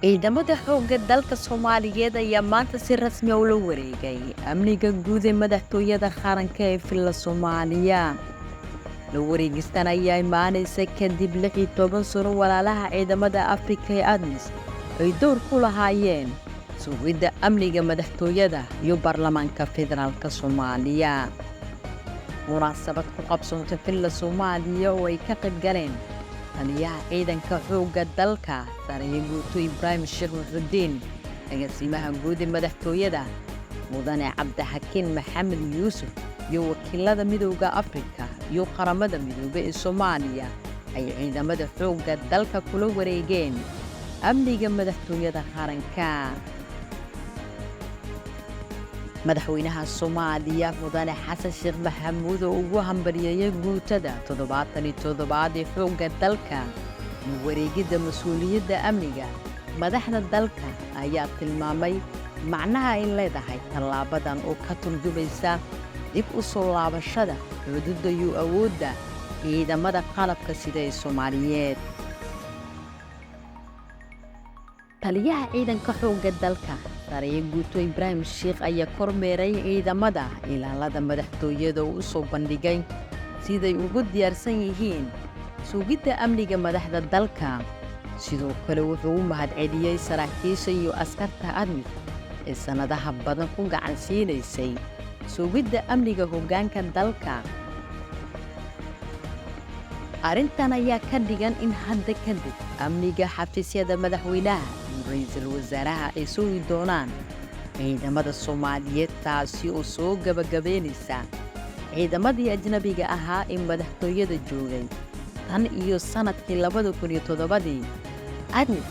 ciidamada xoogga dalka Soomaaliyeed ayaa maanta si rasmi ah ula wareegay amniga guud ee madaxtooyada qaranka ee Villa Soomaaliya. La wareegistan ayaa imaanaysa kadib 16 sano walaalaha ciidamada Afrika ee ADMIS ay door ku lahaayeen sugidda amniga madaxtooyada iyo baarlamaanka federaalka Soomaaliya. Munaasabad ku qabsoontay Villa Soomaaliya oo ay ka qayb galeen taliyaha ciidanka xoogga dalka Saraakiil guuto Ibraahim Sheekh Muxudiin, agaasimaha guud ee madaxtooyada Mudane Cabdixakiin Maxamed Yuusuf iyo wakiilada Midowga Afrika iyo qaramada Midoobay ee Soomaaliya ay ciidamada xoogga dalka kula wareegeen amniga madaxtooyada qaranka. madaxweynaha Soomaaliya Mudane Xasan Sheekh Maxamuud oo ugu hambalyeeyay guutada 77 ee xoogga dalka wareegidda mas'uuliyadda amniga. Madaxda dalka ayaa tilmaamay macnaha ay leedahay tallaabadan oo ka turjumaysa dib u soo laabashada xuduudda iyo awoodda ciidamada qalabka sida ee Soomaaliyeed. taliyaha ciidanka xoogga dalka Saraakiil guuto Ibraahim Sheekh ayaa kormeeray ciidamada ilaalada madaxtooyada oo u soo bandhigay siday ugu diyaarsan yihiin sugidda amniga madaxda dalka. Sidoo kale wuxuu u mahadceliyay saraakiisha iyo askarta ADMIS ee sanadaha badan ku gacan siinaysay sugidda amniga hoggaanka dalka. Arrintan ayaa ka dhigan in hadda kadib amniga xafiisyada madaxweynaha iyo ra'iisul wasaaraha ay sugi doonaan ciidamada Soomaaliyeed, taasi oo soo gabagabeynaysa ciidamadii ajnabiga ahaa ee madaxtooyada joogay tan iyo sanadkii 2007. ADMIS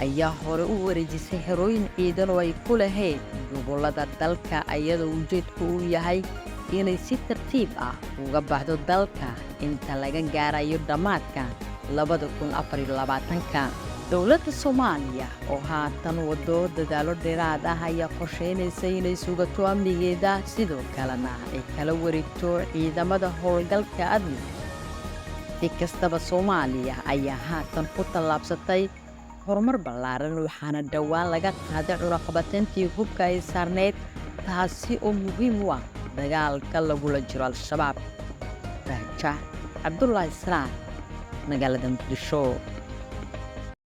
ayaa hore u wareejisay xerooyin ciidan oo ay ku lahayd gobollada dalka, iyadoo ujeedku uu yahay inay si tartiib ah uga baxdo dalka inta laga gaarayo dhammaadka 2024. Dowladda Soomaaliya oo haatan wado dadaalo dheeraad ah ayaa qorsheynaysa inay sugato amnigeeda, sidoo kalena ay kala wareegto ciidamada howlgalka ADMIS. Si kastaba, Soomaaliya ayaa haatan ku tallaabsatay horumar ballaaran, waxaana dhowaan laga qaaday cunaqabatayntii hubka ay saarneyd, taasi oo muhiim u ah dagaalka lagula jiro Al-Shabaab. Raja Cabdullaahi Salaam, magaalada Muqdisho.